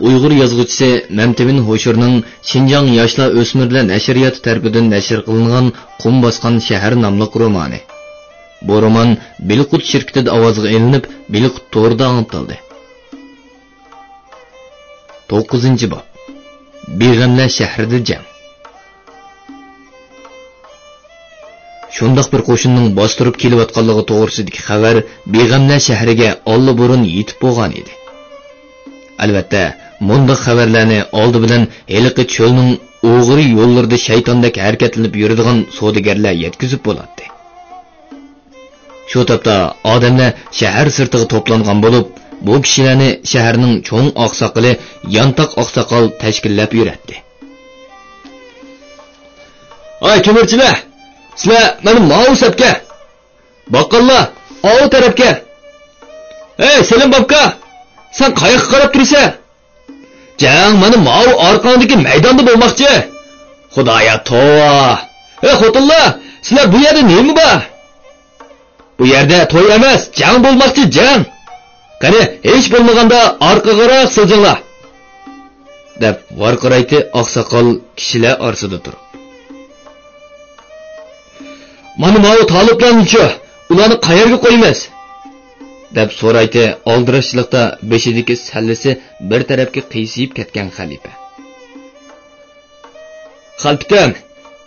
Uyg'ur yozuvchisi Mamtevin Ho'shurning Xinjiang yoshlar o'smirlar nashriyoti tarafidan nashr qilingan Qum bosgan shahar nomli romani. Bu roman Bilqut shirkatida ovozga ilinib, Bilqut to'rida angltildi. 9-bob. Beg'amlar shahrida jang. Shundoq bir qo'shinning bostirib kelayotganligi to'g'risidagi xabar Beg'amlar shahriga olli-burun yetib bo'lgan edi. Albatta, bunday xabarlarni oldi bilan heliqi cho'lning o'g'ri yo'llarida shaytondek harakatlanib yuradigan savdogarlar yetkazib bo'ladi. Shu topda odamlar shahar sirtiga to'plangan bo'lib, bu kishilarni shaharning cho'ng oqsoqoli Yantoq oqsoqol tashkillab yuratdi. "Ay ko'mirchilar, sizlar meni ma'usatga, baqqallar, ovu tarafga. Ey Selim babka, sen qayoqqa qarab tursan? Jang meni ma'u orqangdagi maydonda bo'lmoqchi. Xudoya tova. Ey xotinlar, sizlar bu yerda nima bor? Bu yerda to'y emas, jang bo'lmoqchi, jang. Qani, hech bo'lmaganda orqaga siljinglar." deb varqiraydi oqsoqol kishilar orasida turib. "Mana ma'u taliblarni-chi, ularni qayerga qo'yamiz?" deb so'raydi oldirashliqda beshidagi sallisi bir tarafga qiyshib ketgan xalifa. "Xalpitam,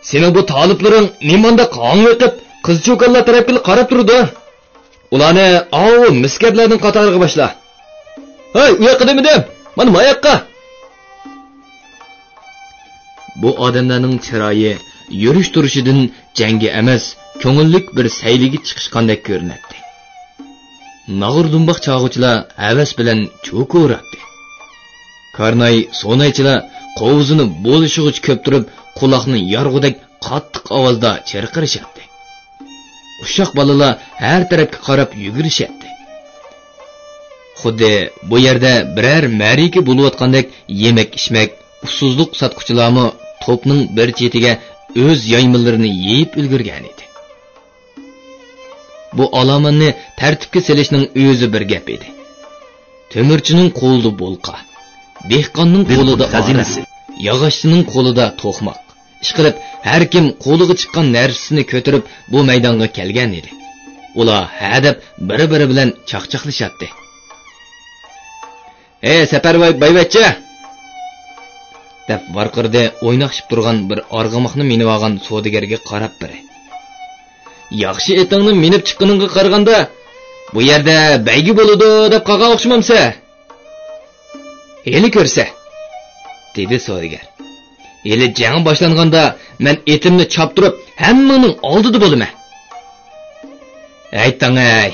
sening bu taliblaring nimanda qonga qilib qiz-cho'konlar tarafga qarab turdi. Ularni ovu miskatlarning qatoriga boshla. Hey, u yoqqa demidim, mana bu yoqqa." Bu odamlarning chiroyi yurish turishidan jangga emas, ko'ngillik bir sayliga chiqishgandek ko'rinadi. Nag'ur dumboq chog'uvchilar havas bilan cho'kurabdi. Karnay so'naychilar qovuzini bo'lishig'ich ko'p turib, quloqni yarg'udek qattiq ovozda chirqirishardi. Uşaq balalar har tarafga qarab yugurishardi. Xuddi bu yerda biror ma'rika bo'layotgandek yemak-ichmak, usuzluq sotquchilarmi to'pning bir chetiga o'z yaymillarini yeyib ulgurgan edi. Bu alomanni tartibga selishning o'zi bir gap edi. Temirchining qo'lida bo'lqa, dehqonning qo'lida xazinasi, yog'ochchining qo'lida to'qmoq. Ishqilib, har kim qo'liga chiqqan narsasini ko'tarib bu maydonga kelgan edi. Ular hadab biri-biri bilan chaqchaqlashatdi. "Ey Saparvoy bayvachcha!" deb varqirda o'ynaqshib turgan bir arg'amoqni minib olgan savdogarga qarab biri. "Yaxshi etingni minib chiqqaningga qaraganda bu yerda baygi bo'ladi deb qolgan o'xshamamsa?" "Eli ko'rsa", dedi savdogar. "Eli jang boshlanganda men etimni choptirib hammaning oldida bo'laman." "Aytding ay",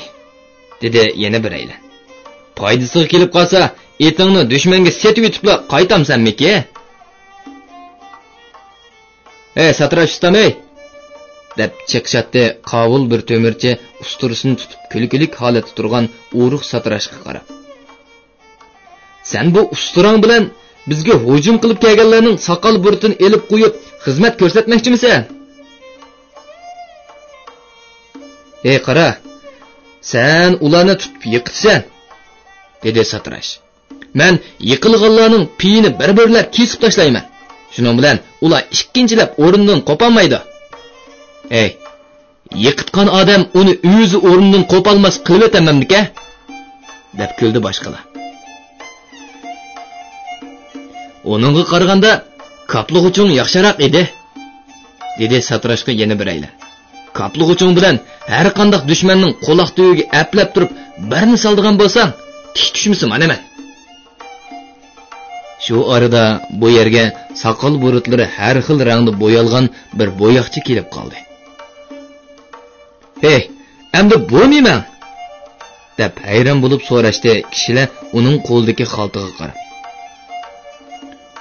dedi yana bir aylan. "Foydasiga kelib qolsa, etingni dushmanga setib yutibla qaytamsanmiki?" "Ey satrash ustamay", deb chiqshatdi qovul bir temirchi usturasini tutib kulkulik holatda turgan o'ruq satrashga qarab. "Sen bu usturang bilan bizga hujum qilib kelganlarning soqol burtini elib qo'yib xizmat ko'rsatmoqchimisan?" "Ey qara, sen ularni tutib yiqitsan", dedi satrash. "Men yiqilganlarning piyini bir-birlab kesib tashlayman. Shuning bilan ular ikkinchilab o'rnidan qo'polmaydi." "Ey, yiqitgan odam uni o'zi o'rnidan qo'polmas qilib o'tamamdika?" deb kuldi boshqalar. "Onunga qaraganda kaplug'uchung yaxshiroq edi", dedi satrashga yana bir aylan. "Kaplug'uchung bilan har qanday dushmanning quloq tuyiga aplab turib, birni soldigan bo'lsang, tik tushmisan mana men." Shu orada bu yerga soqol burutlari har xil rangda bo'yalgan bir bo'yoqchi kelib qoldi. "Hey, endi bu nima?" deb hayron bo'lib so'rashdi kishilar uning qo'lidagi xaltaga qarab.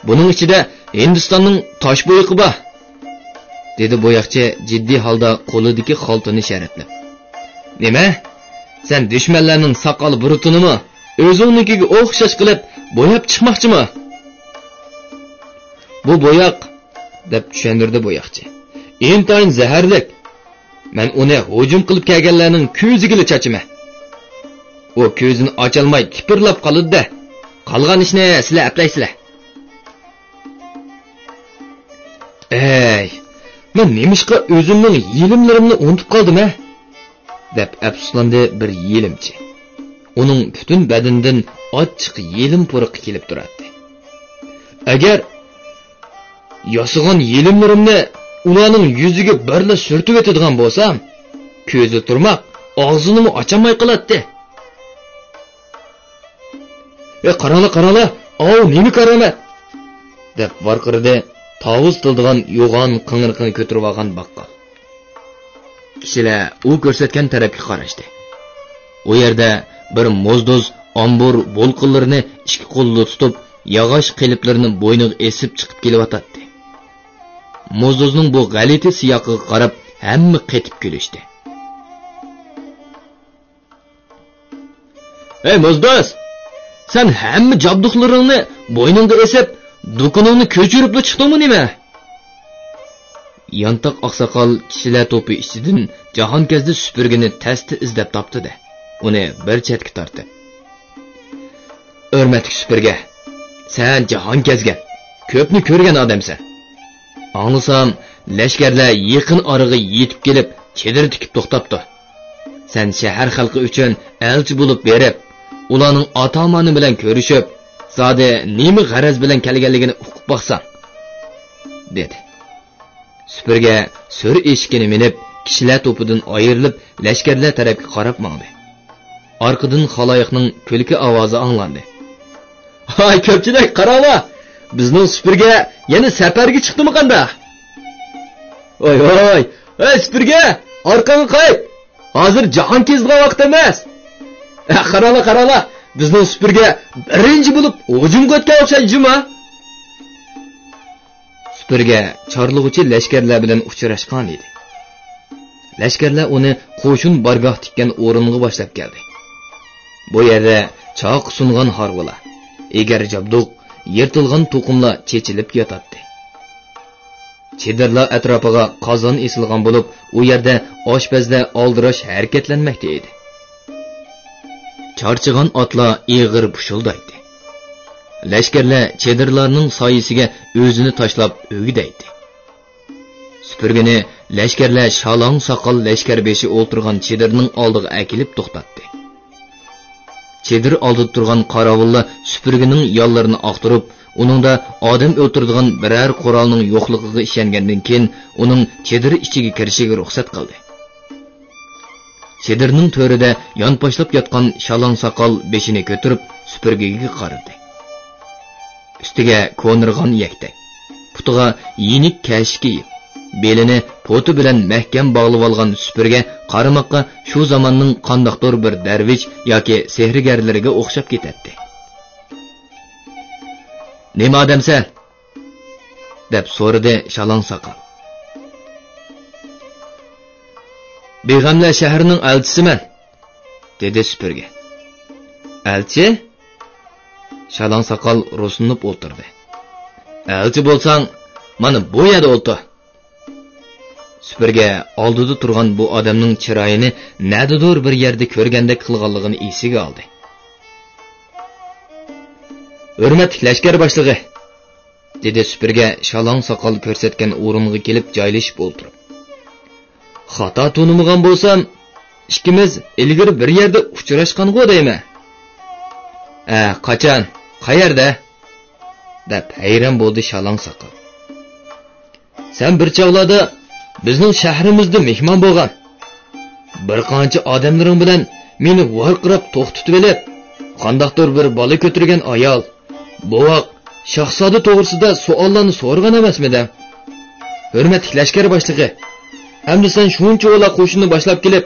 "Buning ichida Hindistonning tosh bo'yiqi bor", dedi bo'yoqchi jiddiy holda qo'lidagi xaltani sharatlab. "Nima? Sen dushmanlarning soqol burutunimi o'zingnikiga o'xshash qilib bo'yab chiqmoqchimi?" "Bu bo'yoq", deb tushundirdi bo'yoqchi. "Intayin zaharlik. Men uni hujum qilib kelganlarning ko'ziga chachiman. U ko'zini ocholmay kipirlab qoldi-da, Qolgan ishni sizlar aplaysizlar. Ey, men nemishqa o'zimning yelimlarimni unutib qoldim-a? Deb afsuslandi bir yelimchi. Uning butun badanidan ochiq yelim puriqi kelib turadi. Agar yosig'on yelimlarimni ularning yuziga birla surtib o'tadigan bo'lsam, ko'zi turmoq, og'zini ochamay qoladi. Qaranglar, nima karamat? deb varqirdi tovuz tildigan yo'g'on qing'irqini ko'tarib olgan baqqol. Kishilar u ko'rsatgan tarafga qarashdi. U yerda bir mo'zdoz ombur bo'lqinlarini ikki qo'lda tutib, yog'och qiliplarini bo'yniga esib chiqib kelyotdi. Mo'zdozning bu g'alati siyoqiga qarab hamma qetib kulishdi. "Ey mo'zdoz, sen hamma jabduqlaringni bo'yningga esib, do'koningni ko'chirib chiqdingmi nima?" Yantoq oqsoqol kishilar to'pi ichidan Jahonkezdi supurgini tasti izlab topdi-da, uni bir chetga tortdi. "Hurmatli supurga, sen Jahonkezga ko'pni ko'rgan odamsan. Anglasam, lashkarlar yaqin orig'i yetib kelib, chedir tikib to'xtabdi. Sen shahar xalqi uchun elchi bo'lib berib, ularning ota-onasi bilan ko'rishib, zodi nima g'araz bilan kelganligini uqib boqsan", dedi. Supurga so'r eshigini minib, kishilar to'pidan ayrilib, lashkarlar tarafga qarab mangdi. Orqadan xaloyiqning kulki ovozi anglandi. "Hay ko'pchilik, qaranglar! Bizning supurga yana safarga chiqdimi qanda?" "Oy, ey supurga, orqangga qayt. Hozir Jahonkezga vaqt emas." Qaranglar, bizning supurga birinchi bo'lib hujumga o'tgan o'xshaydi-mi? Supurga chorlig'uchi lashkarlar bilan uchrashgan edi. Lashkarlar uni qo'shin bargoh tikkan o'ringa boshlab keldi. Bu yerda choq sungan harg'ular, egar jabduq, yirtilgan to'qimlar chechilib yotadi. Chedirlar atrofiga qozon esilgan bo'lib, u yerda oshpazlar oldirash harakatlanmoqda edi. Charchigan otlar ig'ir pushuldaydi. Lashkarlar chedirlarning soyisiga o'zini tashlab o'gidaydi. Supurgini lashkarlar shalong soqol lashkar beshi o'ltirgan chedirning oldiga akilib to'xtatdi. Chedir oldida turgan qorovullar supurgining yollarini oqtirib, uningda odam o'ltiradigan biror qurolning yo'qligiga ishongandan keyin uning chedir ichiga kirishiga ruxsat qildi. Chedirning to'rida yonboshlab yotgan shalong soqol beshini ko'tarib supurgiga qaradi. Ustiga ko'nirg'on yaktak, putiga yenik kashki, belini poti bilan mahkam bog'lab olgan supurga qaramoqqa shu zamonning qandoqdir bir darvish yoki sehrgarlariga o'xshab ketadi. "Nima odamsan?" deb so'radi shalong soqol. "Beg'amlar shahrining elchisiman", dedi supurga. "Elchi?" Shalong soqol ro'sinib o'tirdi. "Elchi bo'lsang, mana bu yerda o'tir." Supurga oldida turgan bu odamning chiroyini nadadir bir yerda ko'rgandek qilganligini esiga oldi. "Hurmatli lashkar boshlig'i", dedi supurga shalong soqol ko'rsatgan o'ringa kelib joylashib o'tirib. "Xato tunimigan bo'lsam, ikkimiz ilgari bir yerda uchrashgan-ku deyman." "Qachon? Qayerda?" deb hayron bo'ldi shalong soqol. "Sen bir chog'larda bizning shahrimizda mehmon bo'lgan. Bir qancha odamlaring bilan meni varqirab to'xtatib olib, qandoqdir bir bola ko'tirgan ayol, bovoq, shahzoda to'g'risida savollarni so'rgan emasmidi? Hurmatli lashkar boshlig'i, hamda sen shuncha o'la qo'shinni boshlab kelib,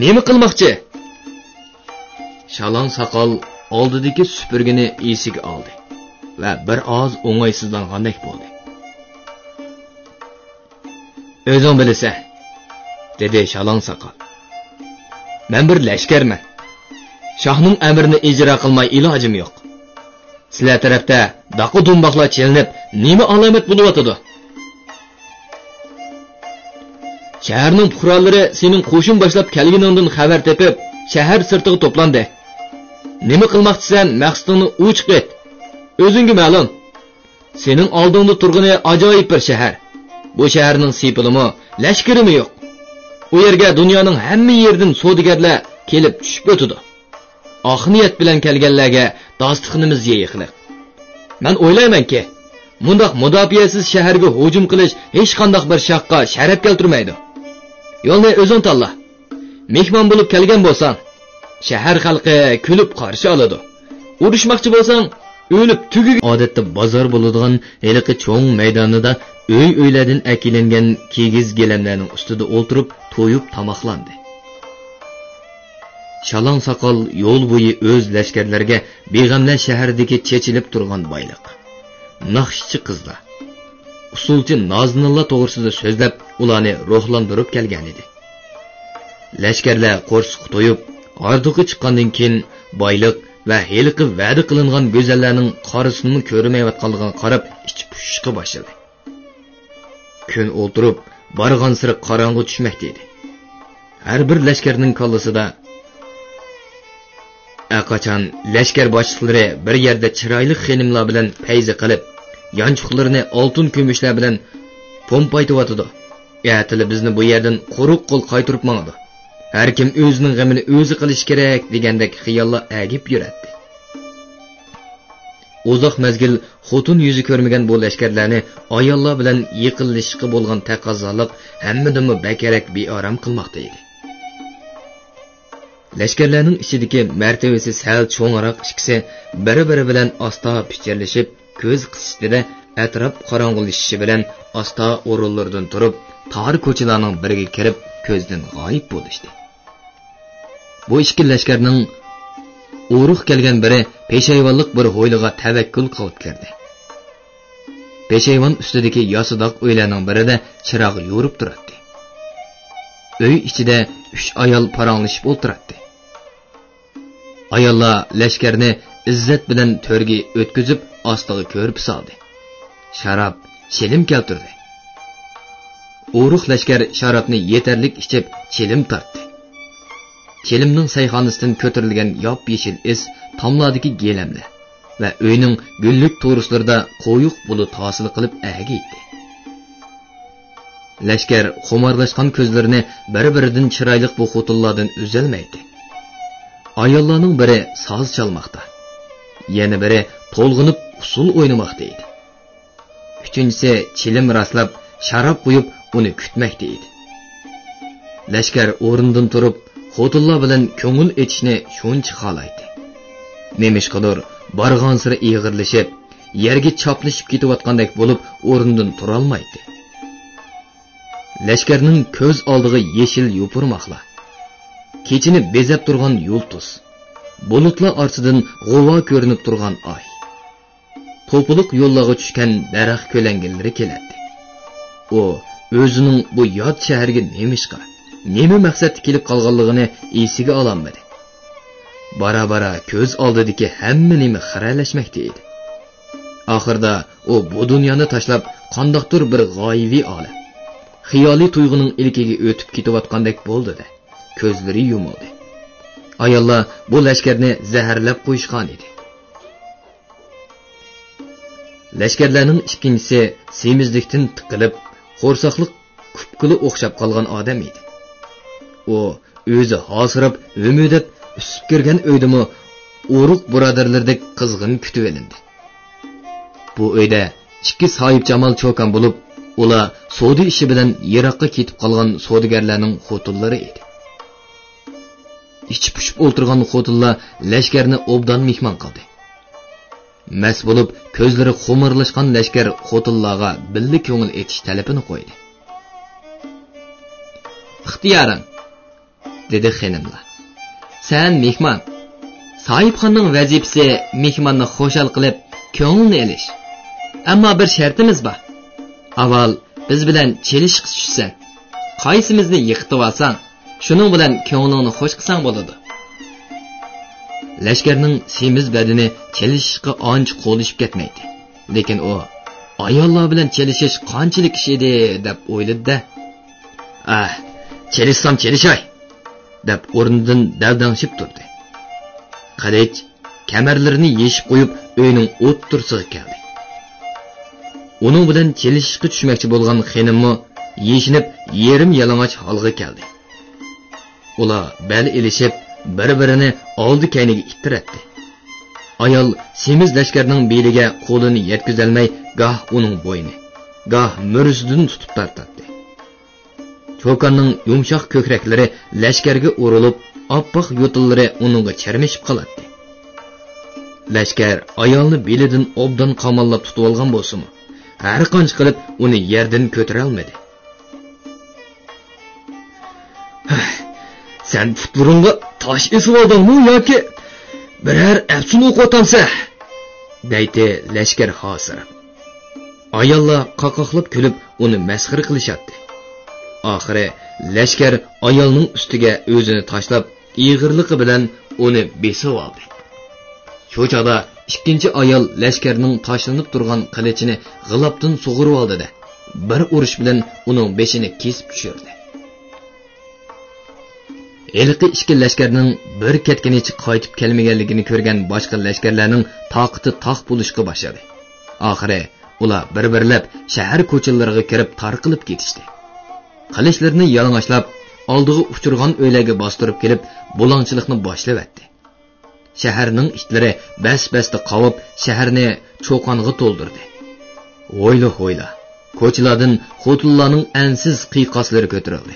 nima qilmoqchi?" Shalong soqol oldidagi supurgini esiga oldi va bir oz o'ng'aysizlangandek bo'ldi. "O'zing bilasan", dedi shalong soqol. "Men bir lashkarman. Shohning amrini ijro qilmay ilojim yo'q. Sizlar tarafda daqo dumboqlar chelinib, nima alomat bo'lyotdi? Shaharning fuqarolari sening qo'shin boshlab kelganingdan xabar tepib, shahar sirtiga to'plandi. Nima qilmoqchisan? Maqsadingni uchiq et. O'zingga ma'lum. Sening oldingda turgani ajoyib bir shahar. Bu shaharning sipilimi, lashkarimi yo'q. U yerga dunyoning hamma yerdan savdogarlar kelib tushib o'tadi. Oq niyat bilan kelganlarga dostixnimiz yeyiqliq. Men o'ylaymanki, mundaq mudofiasiz shaharga hujum qilish hech qanday bir shaqqa sharaf keltirmaydi. Yo'lni o'zing tanla. Mehmon bo'lib kelgan bo'lsang, shahar xalqi kulib qarshi oladi. Urushmoqchi bo'lsang, o'lib tugig. Odatda bozor bo'ladigan heliqi cho'ng maydonida o'y-o'ylardan akilangan kigiz gilamlarning ustida o'tirib, to'yib tamoqlandi. Shalon soqol yo'l bo'yi o'z lashkarlariga beg'amlar shahardagi chechilib turgan boyliq. Naqshchi qizlar, usulchi Nozinilla to'g'risida so'zlab, ularni ruhlantirib kelgan edi. Lashkarlar qo'rsq to'yib, orduqi chiqqandan keyin boyliq va heliqi va'da qilingan go'zallarning qorisini ko'rmayotganligiga qarab ich pushishga boshladi. Kun o'tirib, borgan siri qorong'u tushmoqda edi. Har bir lashkarning kollasida qachon lashkar boshliqlari bir yerda chiroyli xenimlar bilan payza qilib, yanchuqlarini oltin kumushlar bilan pompaytiyotdi. Ya'tili bizni bu yerdan quruq qo'l qaytirib mangdi. Har kim o'zining g'amini o'zi qilish kerak degandek xiyollar agib yuradi. Uzoq mezgil xotin yuzi ko'rmagan bu lashkarlarni ayollar bilan yiqilishga bo'lgan taqozolik hammadan bakarak beoram qilmoqda edi. Lashkarlarning ichidagi martabasi sal cho'ngroq ikkisi biri-biri bilan asta pichirlashib, ko'z qisishdi-da, atrof qorong'ilashishi bilan asta o'rinlardan turib, tor ko'chalarning biriga kirib, ko'zdan g'oyib bo'lishdi. Bu ikki lashkarning o'ruq kelgan biri peshayvonlik bir ho'yliga tavakkul qilib kirdi. Peshayvon ustidagi yosidoq uylarning birida chiroq yorib turardi. Uy ichida 3 ayol paranglashib o'tirardi. Ayollar lashkarni izzat bilan to'rga o'tkazib, ostiga ko'rib soldi. Sharob chilim keltirdi. O'ruq lashkar sharobni yetarlik ichib, chilim tortdi. Chilimning sayxonasidan ko'tarilgan yop-yeshil is tomlardagi gelamlar va uyning gullik to'rislarida qo'yuq bulut hosil qilib agiydi. Lashkar xumarlashgan ko'zlarini bir-biridan chiroyli bu xotinlardan uzalmaydi. Ayollarning biri soz chalmoqda, yana biri to'lg'inib usul o'ynamoqda edi. Uchinchisi chilim raslab sharob qo'yib uni kutmoqda edi. Lashkar o'rnidan turib, xotinlar bilan ko'ngil etishni shuncha xohlaydi. Nemishqadir borgan sira ig'irlashib, yerga choplashib ketayotgandek bo'lib, o'rnidan tura olmaydi. Lashkarning ko'z oldiga yeshil yupurmoqlar, kechini bezab turgan yulduz, bulutlar orasidan g'uvo ko'rinib turgan oy, to'piliq yo'llarga tushgan daraxt ko'langillari keladi. U o'zining bu yot shaharga nima maqsadda kelib qolganligini esiga ololmadi. Bara-bara ko'z oldidagi hamma nima xiralashmoqda edi. Oxirda u bu dunyoni tashlab qandoqdir bir g'oyiviy olam, xiyoliy tuyg'uning ilkiga o'tib ketayotgandek bo'ldi-da, ko'zlari yumildi. Ayollar bu lashkarni zaharlab qo'yishgan edi. Lashkarlarning ikkinchisi semizlikdan tiqilib, qo'rsaqlik kupkili o'xshab qolgan odam edi. U o'zi hosirab, umidab usib kirgan o'ydimi o'ruq birodarlardek qizg'in kutib olindi. Bu uyda ikki sohib Jamol cho'kan bo'lib, ular savdo ishi bilan yiroqqa ketib qolgan savdogarlarning xotinlari edi. İçi pushib o'tirgan xotinlar lashkarni obdan mehmon qildi. Mas bo'lib, ko'zlari xumirlashgan lashkar xotinlarga billi ko'ngil etish talabini qo'ydi. "Ixtiyoran", dedi xonimlar. "Sen mehmon. Sohibxonning vazifasi mehmonni xo'shal qilib, ko'nglini elish. Ammo bir shartimiz bor. Avval biz bilan chelish qilishsan. Qaysimizni yiqitib olsang, shuning bilan ko'nglingni xo'sh qilsang bo'ladi." Lashkarning semiz badani chelishishga ancha qo'lishib ketmaydi. Lekin u ayollar bilan chelishish qanchalik ish edi deb o'yladi-da. Chelishsam chelishay deb o'rnidan davdanshib turdi. "Qalich, kamarlarini yeshib qo'yib uyning o'ttirsiga keldi. Uning bilan chelishishga tushmoqchi bo'lgan xonimmi yeshinib yerim yalang'och holga keldi. Ular bel ilishib bir-birini oldi kayniga ittiratdi. Ayol semiz lashkarning beliga qo'lini yetkazolmay goh uning bo'yni, goh murzidan tutib tortdi. Cho'konning yumshoq ko'kraklari lashkarga urilib, oppoq yo'tillari uningga charmishib qoladi. Lashkar ayolni belidan obdan qamollab tutib olgan bo'lsa-mu, har qancha qilib uni yerdan ko'tara olmadi. Sen futbolingga tosh esib oldingmi yoki biror afsun o'qotansa? deydi lashkar hozir. Ayollar qaqoqlab kulib uni masxir qilishadi. Oxiri lashkar ayolning ustiga o'zini tashlab, ig'irligi bilan uni besib oldi. Shu chog'da ikkinchi ayol lashkarning tashlanib turgan qilichini g'ilobdan sug'urib oldi-da, bir urish bilan uning beshini kesib tushirdi. Elqi ikki lashkarning bir ketganicha qaytib kelmaganligini ko'rgan boshqa lashkarlarning toqati toq bo'lishga boshladi. Oxiri ular bir-birlab shahar ko'chalariga kirib tarqilib ketishdi. Qilichlarini yalang'ochlab, oldiga uchirgan uylarga bostirib kelib, bulonchilikni boshlab-etdi. Shaharning itlari bas-basda qovib, shaharni cho'qonga to'ldirdi. O'yla-o'yla, ko'chalardan xotinlarning ansiz qiyqoslari ko'tarildi.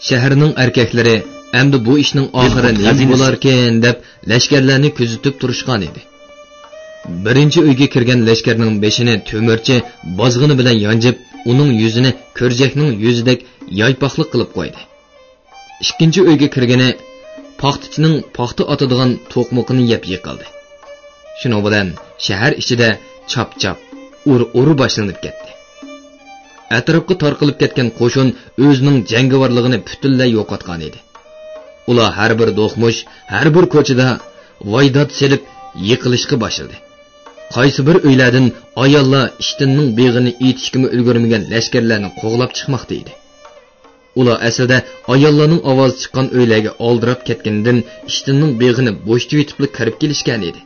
Shaharning erkaklari endi bu ishning oxiri nima bo'larkan deb lashkarlarni kuzatib turishgan edi. Birinchi uyga kirgan lashkarning beshini to'mirchi bozg'ini bilan yonjib, uning yuzini ko'rjakning yuzidek yaypoqlik qilib qo'ydi. Ikkinchi uyga kirgani paxtachining paxta otadigan to'qmoqini yeb yiqildi. Shuning bilan shahar ichida chap-chap, ur boshlanib ketdi. Atrofga tarqalib ketgan qo'shin o'zining jangovarligini butunlay yo'qotgan edi. Ular har bir do'qmush, har bir ko'chada voydod selib yiqilishga boshladi. Qaysi bir uylardan ayollar ishtinning beg'ini etishga ulgurmagan lashkarlarni qo'g'lab chiqmoqda edi. Ular aslida ayollarning ovozi chiqqan uylarga oldirab ketgandan ishtinning beg'ini bo'shcha yetib kirib kelishgan edi.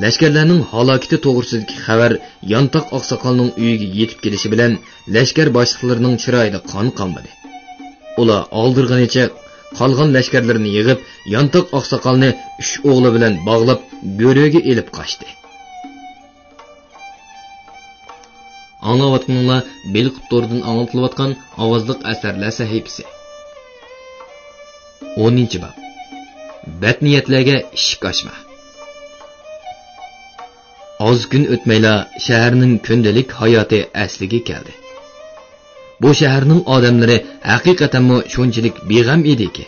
Lashkarlarning halokati to'g'risidagi xabar Yantoq oqsoqolning uyiga yetib kelishi bilan lashkar boshliqlarining chiroyida qon qolmadi. Ular oldirganicha qolgan lashkarlarni yig'ib, Yantoq oqsoqolni 3 o'g'li bilan bog'lab, go'ryoga elib qochdi. Anglayotganlar Belqut Tordan anlatılayotgan ovozliq asarlar sahifasi. 10-bob. Badniyatlarga ishq ochma. Az kun o'tmayla shaharning kundalik hayoti asliga keldi. Bu shaharning odamlari haqiqatan shunchalik beg'am ediki,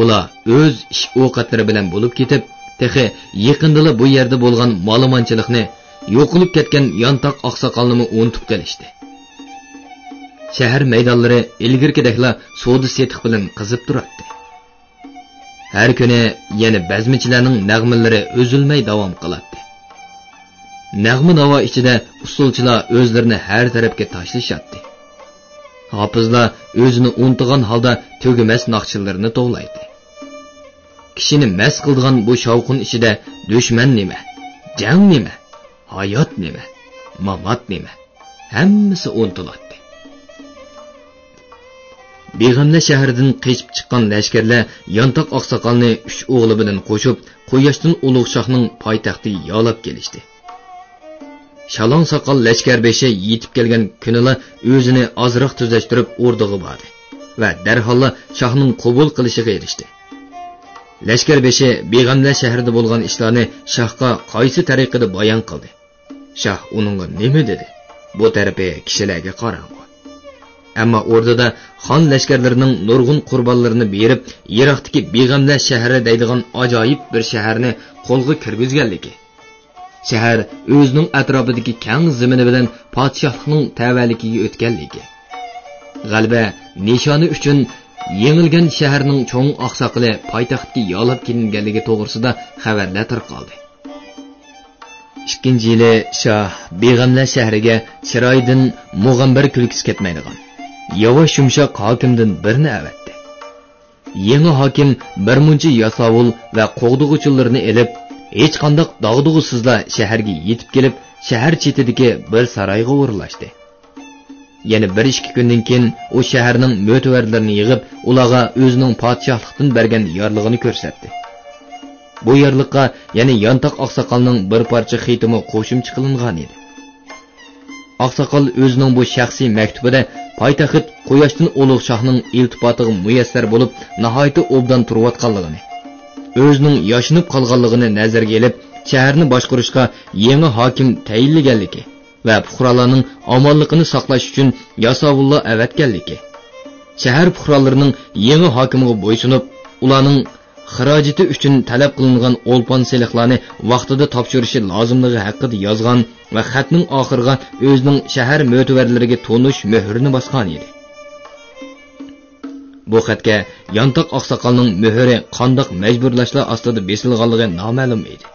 ular o'z ish ovqatlari bilan bo'lib ketib, texi yaqindala bu yerda bo'lgan ma'lumotchilikni, yo'qolib ketgan Yantoq oqsoqolni unutib qolishdi. Shahar maydonlari ilgirkidekla savdo setiq bilan qizib turardi. Har kuni yana bazmichilarning nag'malari o'zilmay davom qiladi. Nag'ma navo ichida usulchilar o'zlarini har tarafga tashlashadi. Hofizlar o'zini unutgan holda tugumas naqshillarini to'g'laydi. Kishini mast qiladigan bu shavqin ichida dushman nima, jang nima, hayot nima, mamot nima, hammasi unutiladi. Beg'amla shahridan qechib chiqqan lashkarlar Yantoq oqsoqolni 3 o'g'li bilan qo'shib, Quyoshdan ulug' shohning poytaxtiga yo'lab kelishdi. Shalon soqol lashkar beshi yetib kelgan kunida o'zini ozroq tuzashtirib o'rdig'i bordi va darhol shohning qabul qilishiga erishdi. Lashkar beshi Beg'amla shahrida bo'lgan ishlarni shohga qaysi tariqada bayon qildi. Shoh uningga nima dedi? Bu tarafi kishilarga qarang'i. Ammo o'rdada xon lashkarlarining nurg'un qurbonlarini berib, Iroqdagi Beg'amla shahri deydigan ajoyib bir shaharni qo'lga kirgizganligi, shahar o'zining atrofidagi keng zamini bilan podshohning tavalligiga o'tganligi, g'alaba nishoni uchun yengilgan shaharning cho'ng oqsoqli poytaxtga yo'lab kelinganligi to'g'risida xabarlar tarqaldi. 2-yili shoh Beg'amla shahriga chiroydan mug'ambir kulkisi ketmaydigan yavash yumshoq hokimdan birni avatdi. yangi hokim birmuncha yasovul va qo'g'dug'uchilarni elib, hech qanday dog'dug'isizla shaharga yetib kelib, shahar chetidagi bir saroyga o'rlashdi. Yana 1-2 kundan keyin u shaharning mo'tavarlarini yig'ib, ularga o'zining podshohlikdan bergan yorlig'ini ko'rsatdi. Bu yorliqqa yana Yantoq oqsoqolning bir parcha xitimi qo'shimcha qilingan edi. Oqsoqol o'zining bu shaxsiy maktubida poytaxt Quyoshdan Ulug' shohning iltifotiga muyassar bo'lib, nihoyatda obdan turayotganligini, o'zining yoshinib qolganligini nazarga olib, shaharni boshqarishga yangi hokim tayinlaganligi va fuqarolarning omonligini saqlash uchun yasovullo avatganligi, shahar fuqarolarining yangi hokimiga bo'ysunib, ularning xarajati uchun talab qilingan o'lpon seliqlarni vaqtida topshirishi lozimligi haqida yozgan va xatning oxiriga o'zining shahar mo'tavarlariga tonish muhrini bosgan edi. Bu xatga Yantoq oqsoqolning muhri qandoq majburlashlar ostida besilganligi noma'lum edi.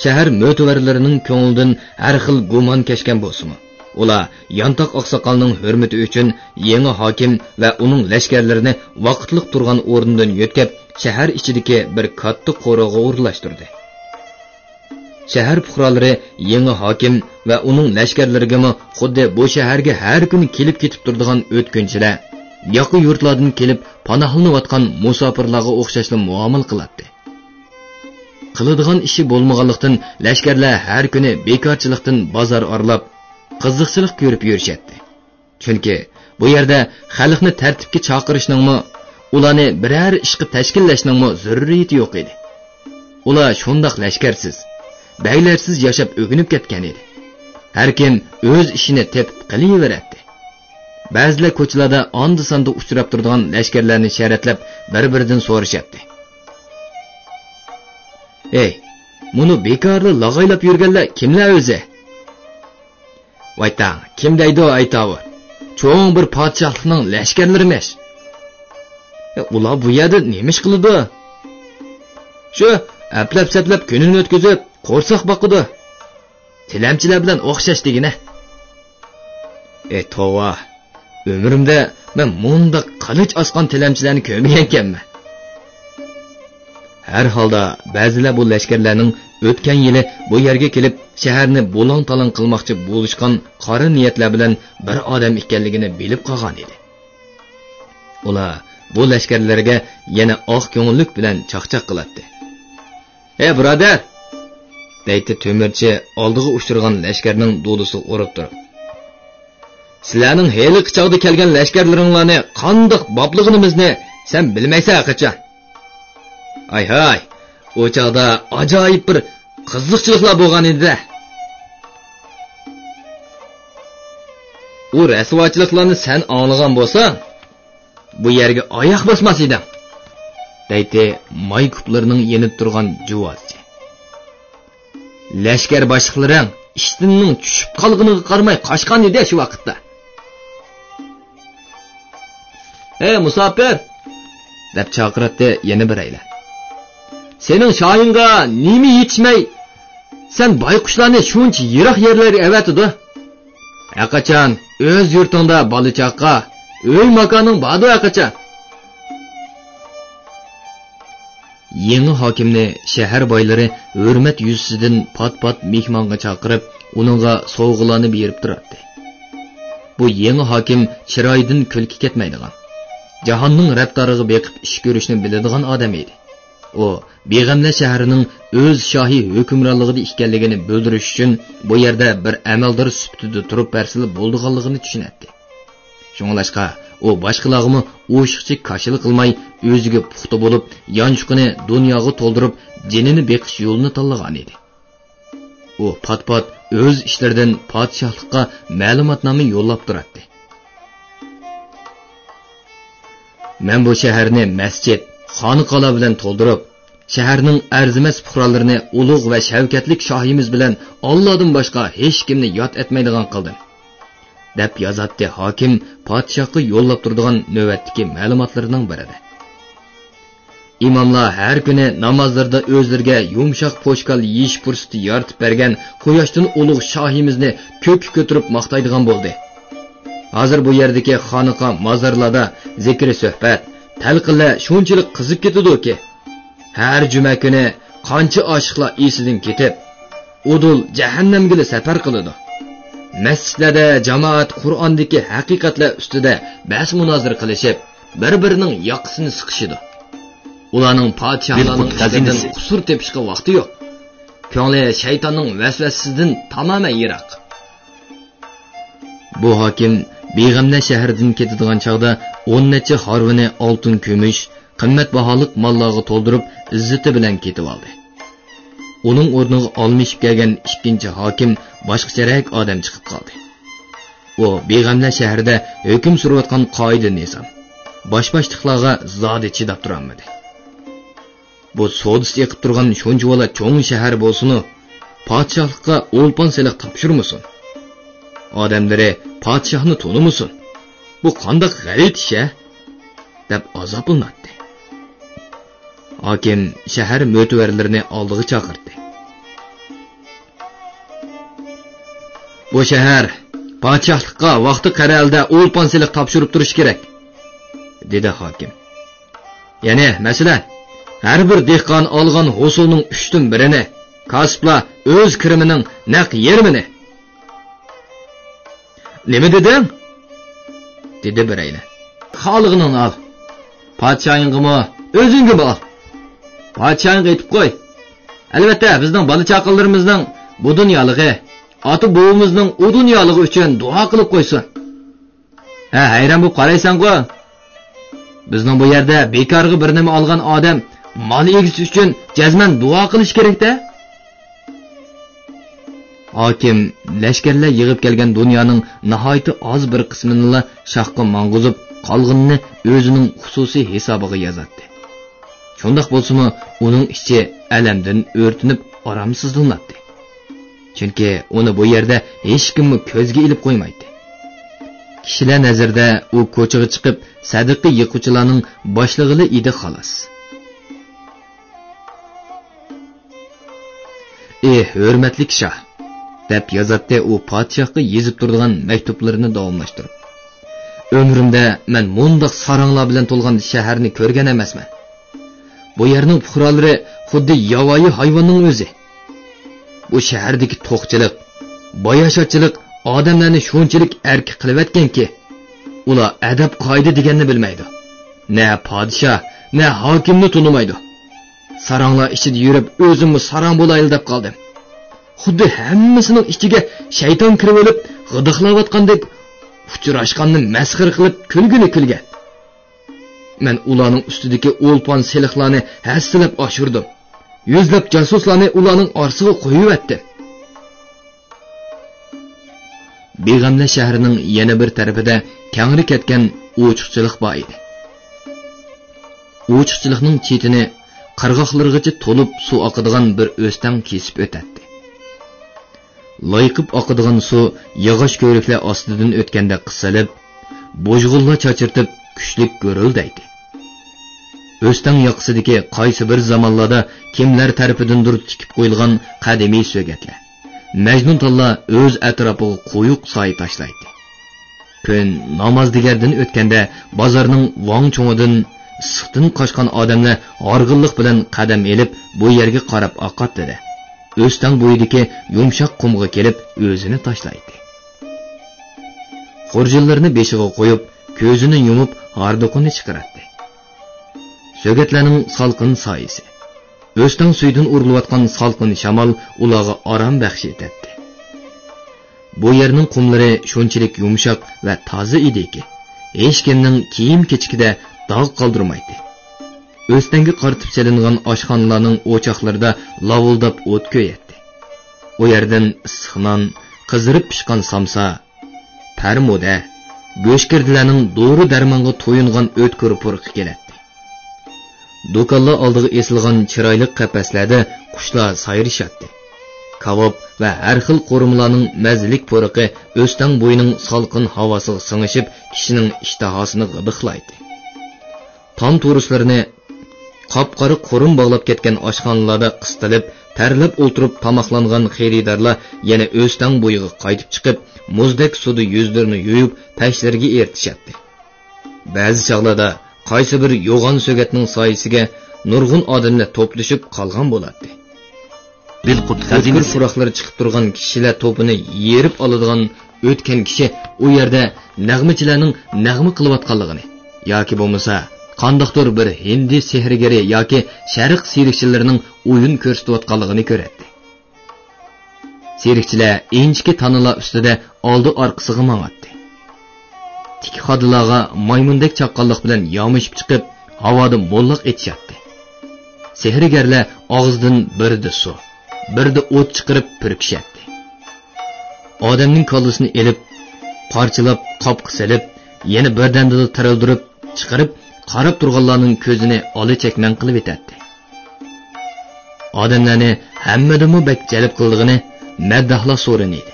Shahar mo'tavarlarining ko'nglidan har xil gumon kechgan bo'lsa-mu, ular Yantoq oqsoqolning hurmati uchun yangi hokim va uning lashkarlarini vaqtliq turgan o'rnidan yo'tkab, shahar ichidagi bir katta qo'rg'onga o'rlashtirdi. Shahar fuqarolari yangi hokim va uning lashkarlariga xuddi bu shaharga har kuni kelib ketib turadigan o'tkinchilar, yoqi yurtlardan kelib panohlanayotgan musofirlarga o'xshashli muomala qiladi. Qiladigan ishi bo'lmaganlikdan lashkarlar har kuni bekorchilikdan bozor orlab, qiziqchilik ko'rib yurishadi. Chunki bu yerda xalqni tartibga chaqirishning, ularni biror ishga tashkillashning zaruriyati yo'q edi. Ular shundoq lashkarsiz, baylarsiz yashab o'ginib ketgan edi. Har kim o'z ishini tepib qilaveradi. Ba'zilar ko'chalarda onda-sonda uchrab turadigan lashkarlarni sharatlab bir-biridan so'rashadi. Ey, buni bekorli lag'aylab yurganlar kimlar o'zi? Vayta, kim deydi aytaver? Cho'ng bir podshohlikning lashkarlarimas. Ular bu yerda nima ish qiladi? Shu aplab-saplab kunini o'tkazib, qo'rsoq boqidi. Tilamchilar bilan o'xshash degina. Tova, umrimda men munda qilich osgan tilamchilarni ko'rmagan ekanman. Har holda ba'zilar bu lashkarlarning o'tgan yili bu yerga kelib shaharni bo'lon-talon qilmoqchi bo'lishgan qora niyatlar bilan bir odam ekanligini bilib qolgan edi. Ular bu lashkarlarga yana oq ko'ngillik bilan chaqchaq qiladi. "Ey birodar!" deydi temirchi oldiga uchirgan lashkarning do'lisi o'rib turib. "Sizlarning heli qichoqda kelgan lashkarlaringlarni qandoq boblig'imizni sen bilmaysan qachon?" Ay, o chaqda ajoyib bir qiziqchiliklar bo'lgan edi. U rasvochiliklarni sen anglagan bo'lsang, bu yerga oyoq bosmas eding, deydi may kuplarining yenib turgan juvozchi. Lashkar boshliqlaring ishtinning tushib qolganiga qaramay qochgan edi shu vaqtda. "Ey musofir!" deb chaqirdi yana biraylar. "Sening shoyinga nima yetishmay, sen bayqushlarni shuncha yiroq yerlarga avatidi. Aqachon o'z yurtingda balichaqqa, uy makoning bordi aqachon?" Yangi hokimni shahar boylari hurmat yuzasidan pat-pat mehmonga chaqirib, uningga sovg'alarni berib turardi. Bu yangi hokim chiroyidan kulki ketmaydigan, jahonning raptoriga beqib ish ko'rishni biladigan odam edi. O, Beg'amlar shahrining o'z shohiy hukmronligida ekanligini bildirish uchun bu yerda bir amaldor sifatida turib bersil bo'lganligini tushunadi. Shunglashqa u boshqalarga o'shiqchi kashil qilmay, o'ziga puxta bo'lib, yonchiqini dunyoga to'ldirib, jinini beqish yo'lini tanlagan edi. U pat-pat o'z ishlaridan podshohlikqa ma'lumotnoma yo'llab turardi. "Men bu shaharni masjid, xonaqalar bilan to'ldirib, shaharning arzimas fuqarolarini ulug' va shavkatlik shohimiz bilan Allohdan boshqa hech kimni yod etmaydigan qildim", deb yozatdi hokim podshohga yo'llab turadigan navbatdagi ma'lumotlarning birida. Imomlar har kuni namozlarda o'zlariga yumshoq po'shkal yeyish fursati yaratib bergan Quyoshdan Ulug' shohimizni ko'k ko'tarib maqtaydigan bo'ldi. Hozir bu yerdagi xonaqo, mozorlarda zikr suhbat, talqinlar shunchalik qizib ketadi-ki, har juma kuni qancha oshiqlar esidan ketib, udul jahannamga safar qiladi. Masjidlarda jamoat Qur'ondagi haqiqatlar ustida bahs munozara qilishib, bir-birining yoqasini siqishidi. Ularning podshohlarning xazinasidan qusur tepishga vaqti yo'q. Ko'ngli shaytonning vasvasasidan tamoman yiroq. Bu hokim beg'amna shahardan ketadigan chog'da 10 necha harvini oltin, kumush, qimmatbaholiq mollarga to'ldirib, izzati bilan ketib oldi. Uning o'rniga olmishib kelgan ikkinchi hokim boshqacharoq odam chiqib qoldi. U beg'amna shaharda hukm surayotgan qoida-nizom boshboshliqlarga zodi chidab turolmadi. Bu sodis yiqib turgan shunchavala cho'ng shahar bo'lsin-u, podshohlikqa o'lpon seliq topshirmasin. Odamlari podshohni tonimasin. Bu qanday g'alat ish-a? deb azoblanadi. Hokim shahar mo'tavarlarini oldiga chaqirdi. Bu shahar podshohlikqa vaqti qaralda o'lpon seliq topshirib turish kerak, dedi hokim. Ya'ni, masalan, har bir dehqon olgan hosulning 3dan 1-ni, kasblar o'z kirimining naq yarmini. Nima deding? dedi biraylar. Xalqning ol. Podshohingmi, o'zingmi ol. Podshohing aytib qo'y. Albatta, bizning bola chaqalarimizning bu dunyoligi, ota bovimizning u dunyoligi uchun duo qilib qo'ysin. Ha, hayron bo'lib qaraysan-ku. Bizning bu yerda bekorga bir nima olgan odam mol egisi uchun jazman duo qilish kerak-da. Hokim lashkarlar yig'ib kelgan dunyoning nihoyatda oz bir qismini shohga mang'uzib, qolganini o'zining xususiy hisobiga yozadi. Shundoq bo'lsa-mu, uning ichi alamdan o'rtinib, oromsizlanadi. Chunki uni bu yerda hech kim ko'zga ilib qo'ymaydi. Kishilar nazarda u ko'chaga chiqib, sadaqa yiquvchilarning boshlig'i edi xolos. Hurmatli shoh, deb yozatdi u podshohga yezib turadigan maktublarini davomlashtirib. Ömrümdə mən mundaq saranglar bilan to'lgan shaharni ko'rgan emasman. Bu yerning fuqarolari xuddi yovvoyi hayvonning o'zi. Bu shahardagi to'qchilik, boyashachilik odamlarni shunchalik erki qilayotganki, ular adab qoida deganni bilmaydi. Ne podshoh, ne hokimni tunimaydi. Saranglar ichida yurib, o'zimni sarang bo'layil deb qoldim. Xuddi hammasining ichiga shayton kirib olib, g'idiqlayotgandek uchrashganni masxir qilib kulguni kulgan. Men ularning ustidagi o'lpon seliqlarni hassilab oshirdim. Yuzlab jasuslarni ularning orsiga qo'yib etdim. Beg'amla shahrining yana bir tarafida kangri ketgan o'chiqchilik bor edi. O'chiqchilikning chetini qirg'oqlargacha to'lib suv oqadigan bir o'stam kesib o'tadi. Loyqib oqadigan suv yog'och ko'riklar ostidan o'tganda qisilib, bo'jg'ullar chachirtib kuchlik go'rildaydi. O'stam yoqsidagi qaysi bir zamonlarda kimlar tarafidandir tikib qo'yilgan qadimiy so'gatlar Majnun tolla o'z atrofiga qo'yuq soy tashlaydi. Kun namoz digardan o'tganda bozorning vong cho'ngidan issiqdan qochgan odamlar org'inlik bilan qadam elib bu yerga qarab oqatdi. O'stam bo'yidagi yumshoq qumga kelib o'zini tashlaydi. Xurjillarni beshiga qo'yib, ko'zini yumib hardoqini chiqaradi. So'gatlarning salqin soyisi, o'stam suydan urilayotgan salqin shamol ularga orom baxsh etadi. Bu yerning qumlari shunchalik yumshoq va toza ediki, hech kimning kiyim-kechikida dog' qoldirmaydi. O'stanga qaritib chalingan oshxonalarning o'choqlarida lavuldab o't ko'yadi. U yerdan issiqnon, qizirib pishgan samsa, parmoda, go'shkirdilarning dori darmonga to'yingan o'tkir purqi keladi. Do'konlar oldiga esilgan chiroyli qafaslarda qushlar sayrishadi. Kavob va har xil qo'rimlarning mazalik purqi o'stan bo'yining salqin havosiga singishib, kishining ishtahosini g'idiqlaydi. Tom turistlarni qop-qora qo'rim bog'lab ketgan oshxonalarda qistilib, tarlab o'tirib tamoqlangan xaridorlar yana o'stan bo'yiga qaytib chiqib, muzdek suvda yuzlarini yuvib, pashlarga ertishadi. Ba'zi chog'larda qaysi bir yo'g'on so'gatning soyasiga nurg'un odamlar to'plashib qolgan bo'ladi. Bilqut xazinasi suroqlar chiqib turgan kishilar to'pini yerib oladigan o'tgan kishi u yerda nag'machilarning nag'ma qilayotganligini yoki bo'lmasa qandoqdir bir hindi sehrgari yoki sharq serikchilarining o'yin ko'rsatayotganligini ko'radi. Serikchilar inchki tanalar ustida oldi orqasiga mang'atdi. Tik xodilarga maymundek chaqqonlik bilan yomishib chiqib, havoda mo'lliq etishyapti. Sehrgarlar og'zidan birda suv, birda o't chiqarib purkishyapti. Odamning kollasini elib, parchalab, qopqa solib, yana birdamda tirildirib, chiqarib, qarab turganlarning ko'zini oli chekman qilib etadi. Odamlarni hammadami bak jalb qildig'ini maddahlar so'rin edi.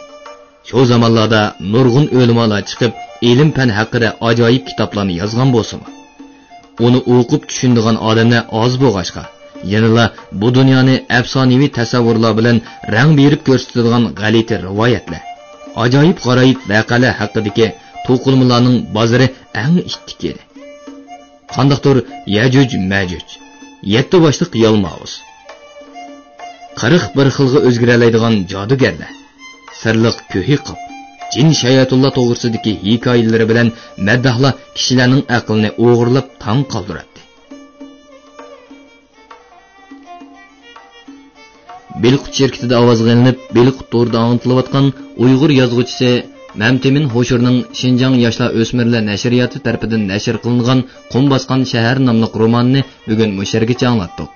Shu zamonlarda nurg'un o'limalar chiqib, ilm fan haqida ajoyib kitoblarni yozgan bo'lsa, uni o'qib tushunadigan odamlar oz bo'lg'achqa, yanada bu dunyoni afsonaviy tasavvurlar bilan rang berib ko'rsatadigan g'alati rivoyatlar, ajoyib g'aroyib voqealar haqidagi to'qilmalarning bozori eng ittik edi. Qandoqdir Yajuj Majuj, 7 boshliq yalmavuz, 41 xilga o'zgaradigan jodugarlar, sirliq ko'hi qop, jin shayatulloh to'g'risidagi hikoyalari bilan maddahlar kishilarning aqlini o'g'irlab tong qoldiradi. Bilqut şirketida ovozga ilinib, Bilqut to'rida anglatilayotgan Uyg'ur yozuvchisi Mamtemin Hoshurning Shinjang yoshlar o'smirlar nashriyoti tarafidan nashr qilingan Qum bosgan shahar nomli romanini bugun mushargacha anglatdik.